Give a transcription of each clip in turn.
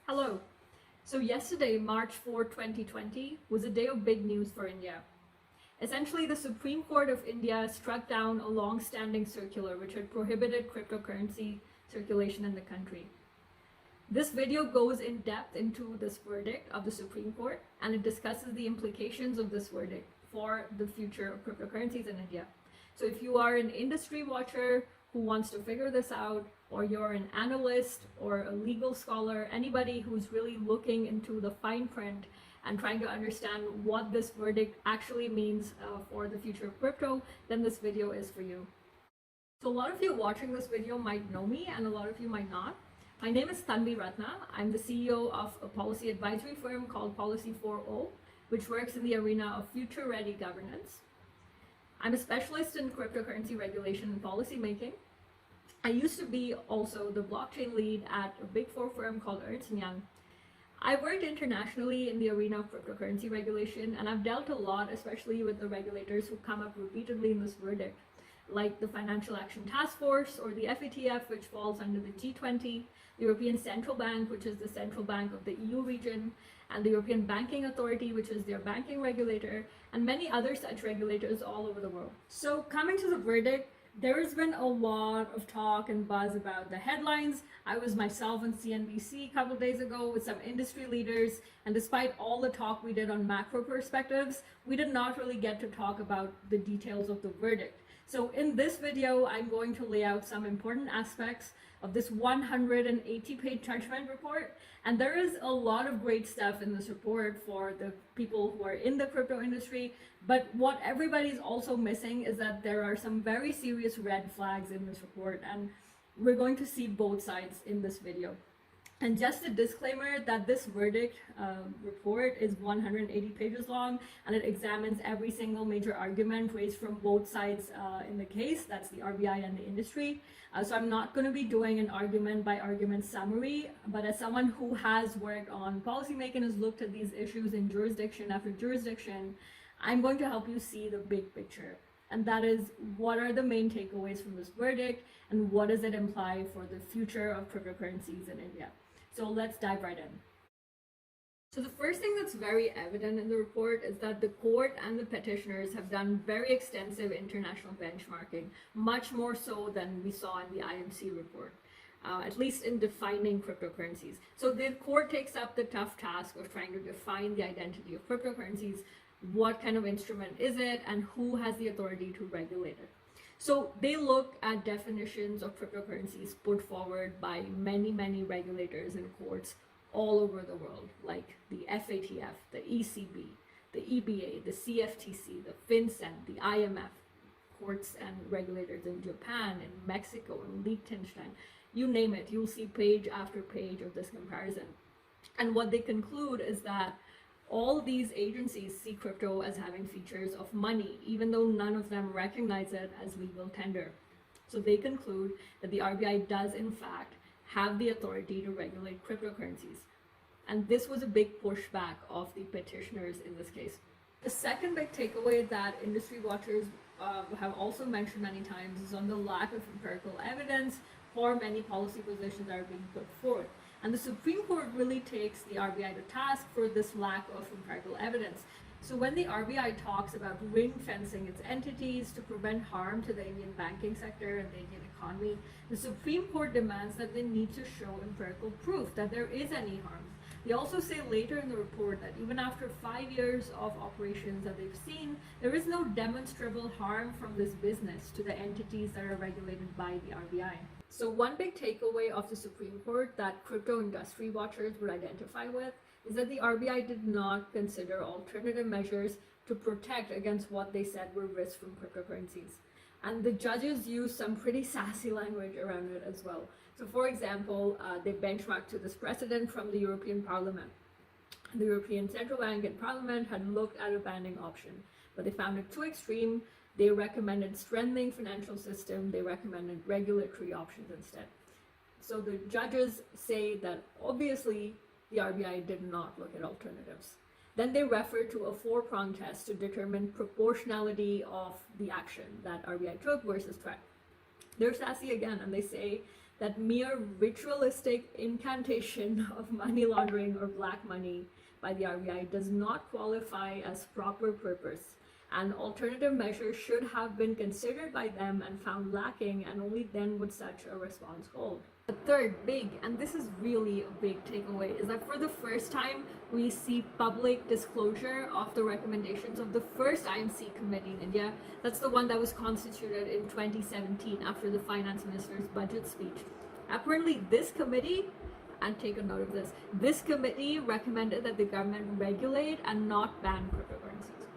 Hello. So yesterday, March 4, 2020, was a day of big news for India. Essentially, the Supreme Court of India struck down a long-standing circular which had prohibited cryptocurrency circulation in the country. This video goes in depth into this verdict of the Supreme Court, and it discusses the implications of this verdict for the future of cryptocurrencies in India. So if you are an industry watcher who wants to figure this out, or you're an analyst or a legal scholar, anybody who's really looking into the fine print and trying to understand what this verdict actually means for the future of crypto, then this video is for you. So a lot of you watching this video might know me and a lot of you might not. My name is Tanvi Ratna. I'm the CEO of a policy advisory firm called Policy 4.0, which works in the arena of future-ready governance. I'm a specialist in cryptocurrency regulation and policy making. I used to be also the blockchain lead at a big four firm called Ernst & Young. I worked internationally in the arena of cryptocurrency regulation, and I've dealt a lot, especially with the regulators who come up repeatedly in this verdict, like the Financial Action Task Force or the FATF, which falls under the G20, the European Central Bank, which is the central bank of the EU region, and the European Banking Authority, which is their banking regulator, and many other such regulators all over the world. So coming to the verdict, there has been a lot of talk and buzz about the headlines. I was myself on CNBC a couple of days ago with some industry leaders, and despite all the talk we did on macro perspectives, we did not really get to talk about the details of the verdict. So in this video, I'm going to lay out some important aspects of this 180-page judgment report. And there is a lot of great stuff in this report for the people who are in the crypto industry. But what everybody's also missing is that there are some very serious red flags in this report. And we're going to see both sides in this video. And just a disclaimer that this verdict report is 180 pages long, and it examines every single major argument raised from both sides in the case. That's the RBI and the industry. So I'm not going to be doing an argument by argument summary, but as someone who has worked on policymaking and has looked at these issues in jurisdiction after jurisdiction, I'm going to help you see the big picture. And that is, what are the main takeaways from this verdict, and what does it imply for the future of cryptocurrencies in India? So let's dive right in. So the first thing that's very evident in the report is that the court and the petitioners have done very extensive international benchmarking, much more so than we saw in the IMC report, at least in defining cryptocurrencies. So the court takes up the tough task of trying to define the identity of cryptocurrencies, what kind of instrument is it, and who has the authority to regulate it. So they look at definitions of cryptocurrencies put forward by many regulators and courts all over the world, like the FATF, the ECB, the EBA, the CFTC, the FinCEN, the IMF, courts and regulators in Japan, in Mexico, in Liechtenstein, you name it, you'll see page after page of this comparison. And what they conclude is that all these agencies see crypto as having features of money, even though none of them recognize it as legal tender. So they conclude that the RBI does, in fact, have the authority to regulate cryptocurrencies. And this was a big pushback of the petitioners in this case. The second big takeaway that industry watchers have also mentioned many times is on the lack of empirical evidence for many policy positions that are being put forward. And the Supreme Court really takes the RBI to task for this lack of empirical evidence. So when the RBI talks about ring fencing its entities to prevent harm to the Indian banking sector and the Indian economy, the Supreme Court demands that they need to show empirical proof that there is any harm. They also say later in the report that even after 5 years of operations that they've seen, there is no demonstrable harm from this business to the entities that are regulated by the RBI. So one big takeaway of the Supreme Court that crypto industry watchers would identify with is that the RBI did not consider alternative measures to protect against what they said were risks from cryptocurrencies. And the judges used some pretty sassy language around it as well. So for example, they benchmarked to this precedent from the European Parliament. The European Central Bank and Parliament had looked at a banning option, but they found it too extreme. They recommended strengthening financial system. They recommended regulatory options instead. So the judges say that obviously the RBI did not look at alternatives. Then they refer to a four-pronged test to determine proportionality of the action that RBI took versus threat. They're sassy again, and they say that mere ritualistic incantation of money laundering or black money by the RBI does not qualify as proper purpose, and alternative measures should have been considered by them and found lacking, and only then would such a response hold. The third big, and this is really a big takeaway, is that for the first time we see public disclosure of the recommendations of the first IMC committee in India. That's the one that was constituted in 2017 after the finance minister's budget speech. Apparently this committee, and take a note of this committee recommended that the government regulate and not ban cryptocurrencies.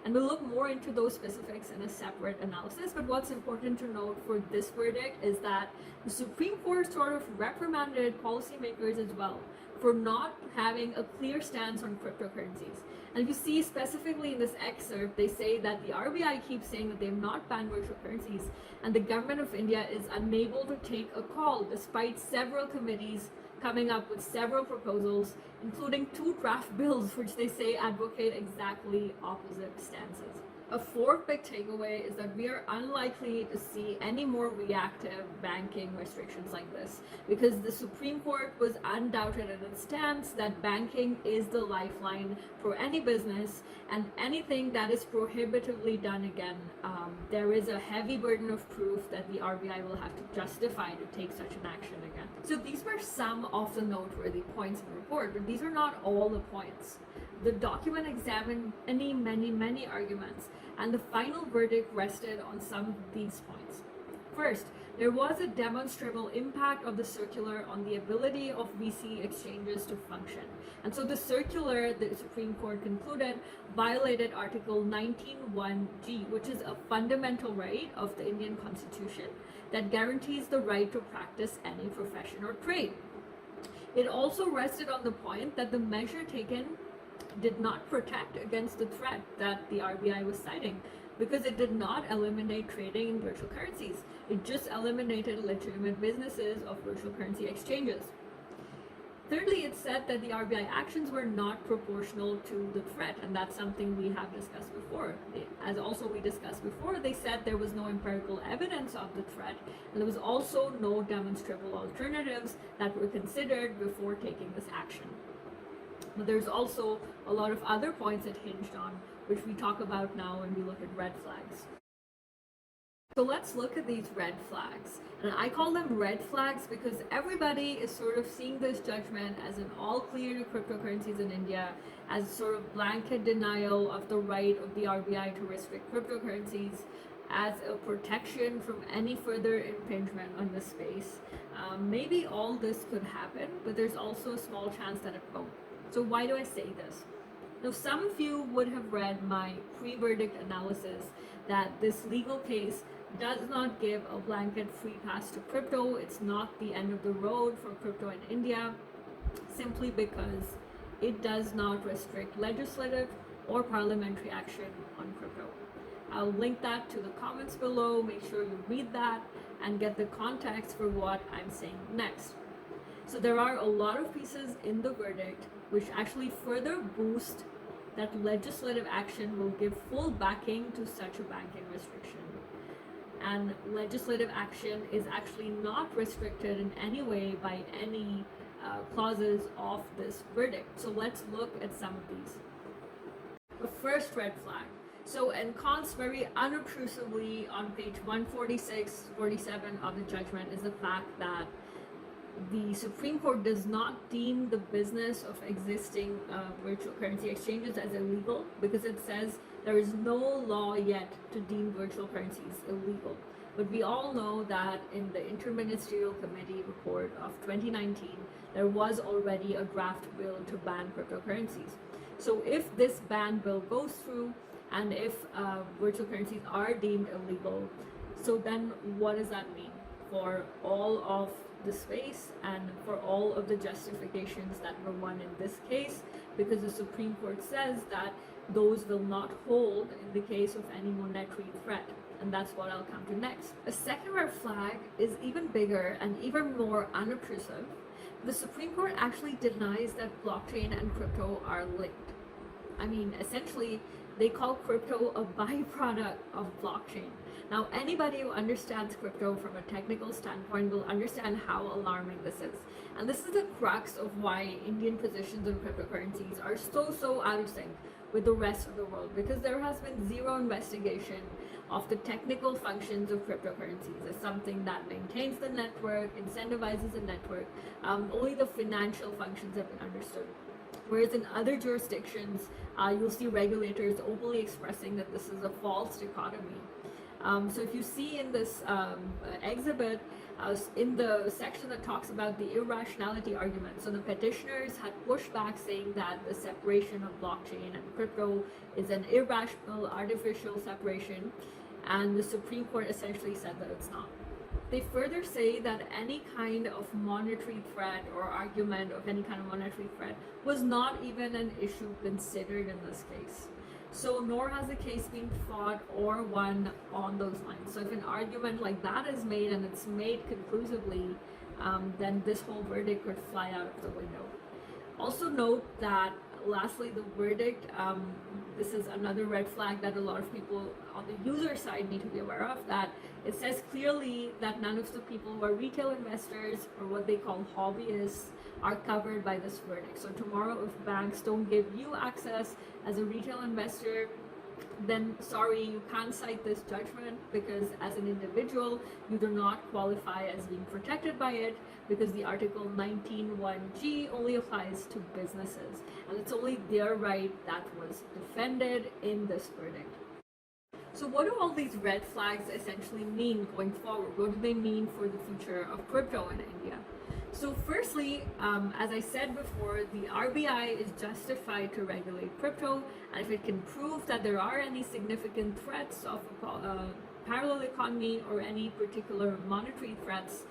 And we'll look more into those specifics in a separate analysis, but what's important to note for this verdict is that the Supreme Court sort of reprimanded policymakers as well for not having a clear stance on cryptocurrencies. And if you see specifically in this excerpt, they say that the RBI keeps saying that they have not banned virtual currencies, and the government of India is unable to take a call despite several committees coming up with several proposals, including 2 draft bills which they say advocate exactly opposite stances. A fourth big takeaway is that we are unlikely to see any more reactive banking restrictions like this, because the Supreme Court was undoubted in its stance that banking is the lifeline for any business, and anything that is prohibitively done again, there is a heavy burden of proof that the RBI will have to justify to take such an action again. So these were some of the noteworthy points in the report, but these are not all the points. The document examined many arguments, and the final verdict rested on some of these points. First, there was a demonstrable impact of the circular on the ability of VC exchanges to function. And so the circular, the Supreme Court concluded, violated Article 19(1)(g), which is a fundamental right of the Indian Constitution that guarantees the right to practice any profession or trade. It also rested on the point that the measure taken did not protect against the threat that the RBI was citing, because it did not eliminate trading in virtual currencies. It just eliminated legitimate businesses of virtual currency exchanges. Thirdly, it said that the RBI actions were not proportional to the threat, and that's something we have discussed before. As also we discussed before, they said there was no empirical evidence of the threat, and there was also no demonstrable alternatives that were considered before taking this action. But there's also a lot of other points it hinged on, which we talk about now when we look at red flags. So let's look at these red flags. And I call them red flags because everybody is sort of seeing this judgment as an all clear to cryptocurrencies in India, as sort of blanket denial of the right of the RBI to restrict cryptocurrencies, as a protection from any further impingement on the space. Maybe all this could happen, but there's also a small chance that it won't. So why do I say this? Now, some of you would have read my pre-verdict analysis that this legal case does not give a blanket free pass to crypto. It's not the end of the road for crypto in India, simply because it does not restrict legislative or parliamentary action on crypto. I'll link that to the comments below. Make sure you read that and get the context for what I'm saying next. So there are a lot of pieces in the verdict which actually further boost that legislative action will give full backing to such a banking restriction. And legislative action is actually not restricted in any way by any clauses of this verdict. So let's look at some of these. The first red flag. So ensconced very unobtrusively on page 146-47 of the judgment is the fact that the Supreme Court does not deem the business of existing virtual currency exchanges as illegal, because it says there is no law yet to deem virtual currencies illegal. But we all know that in the Interministerial Committee report of 2019, there was already a draft bill to ban cryptocurrencies. So if this ban bill goes through, and if virtual currencies are deemed illegal, so then what does that mean for all of the space and for all of the justifications that were won in this case? Because the Supreme Court says that those will not hold in the case of any monetary threat, and that's what I'll come to next. A second red flag is even bigger and even more unobtrusive. The Supreme Court actually denies that blockchain and crypto are linked. I mean, essentially, they call crypto a byproduct of blockchain. Now, anybody who understands crypto from a technical standpoint will understand how alarming this is. And this is the crux of why Indian positions on cryptocurrencies are so out of sync with the rest of the world, because there has been zero investigation of the technical functions of cryptocurrencies as something that maintains the network, incentivizes the network. Only the financial functions have been understood. Whereas in other jurisdictions, you'll see regulators openly expressing that this is a false dichotomy. So if you see in this exhibit, in the section that talks about the irrationality argument, so the petitioners had pushed back saying that the separation of blockchain and crypto is an irrational, artificial separation, and the Supreme Court essentially said that it's not. They further say that any kind of monetary threat or argument of any kind of monetary threat was not even an issue considered in this case. So nor has the case been fought or won on those lines. So if an argument like that is made and it's made conclusively, then this whole verdict could fly out of the window. Also note that lastly, the verdict, this is another red flag that a lot of people on the user side need to be aware of, that it says clearly that none of the people who are retail investors or what they call hobbyists are covered by this verdict. So tomorrow, if banks don't give you access as a retail investor, then sorry, you can't cite this judgment, because as an individual you do not qualify as being protected by it, because the article 19(1)(g) only applies to businesses, and it's only their right that was defended in this verdict. So what do all these red flags essentially mean going forward? What do they mean for the future of crypto in India? So firstly, as I said before, the RBI is justified to regulate crypto, and if it can prove that there are any significant threats of a parallel economy or any particular monetary threats,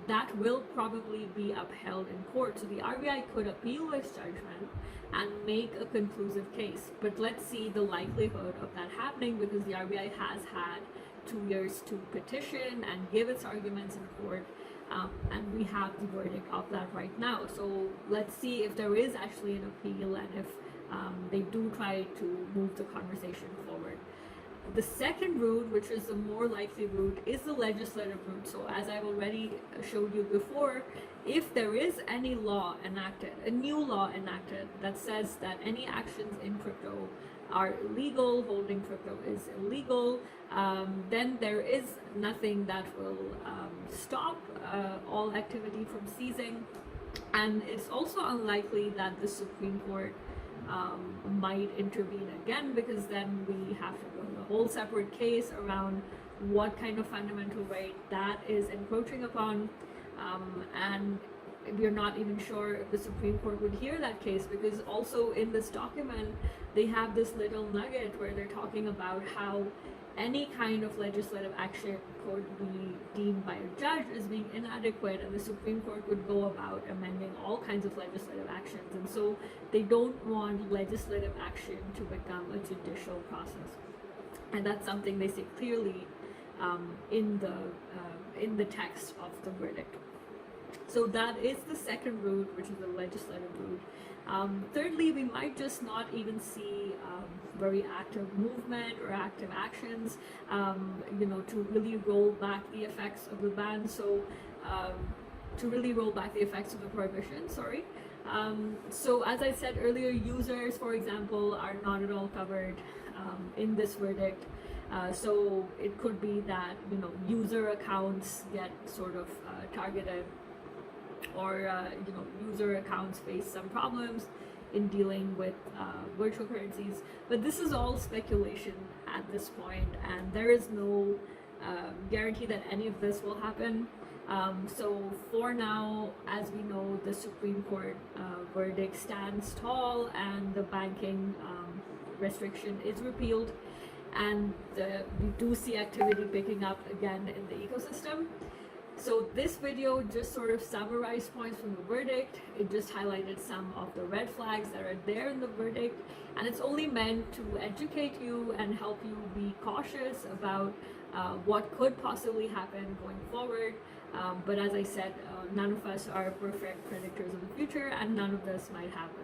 that will probably be upheld in court. So the RBI could appeal this judgment and make a conclusive case. But let's see the likelihood of that happening, because the RBI has had 2 years to petition and give its arguments in court. And we have the verdict of that right now. So let's see if there is actually an appeal, and if they do try to move the conversation forward. The second route, which is the more likely route, is the legislative route. So as I've already showed you before, if there is any law enacted, a new law enacted that says that any actions in crypto are illegal, holding crypto is illegal, then there is nothing that will stop all activity from ceasing. And it's also unlikely that the Supreme Court might intervene again, because then we have to go to a whole separate case around what kind of fundamental right that is encroaching upon, and we're not even sure if the Supreme Court would hear that case, because also in this document they have this little nugget where they're talking about how any kind of legislative action could be deemed by a judge as being inadequate, and the Supreme Court would go about amending all kinds of legislative actions. And so they don't want legislative action to become a judicial process, and that's something they say clearly in the text of the verdict. So that is the second route, which is the legislative route. Thirdly, we might just not even see very active movement or active actions, to really roll back the effects of the ban. So to really roll back the effects of the prohibition, sorry. So as I said earlier, users, for example, are not at all covered in this verdict. So it could be that, user accounts get sort of targeted, or user accounts face some problems in dealing with virtual currencies. But this is all speculation at this point, and there is no guarantee that any of this will happen. So for now, as we know, the Supreme Court verdict stands tall, and the banking restriction is repealed, and we do see activity picking up again in the ecosystem. So this video just sort of summarized points from the verdict. It just highlighted some of the red flags that are there in the verdict, and it's only meant to educate you and help you be cautious about what could possibly happen going forward. But as I said, none of us are perfect predictors of the future, and none of this might happen.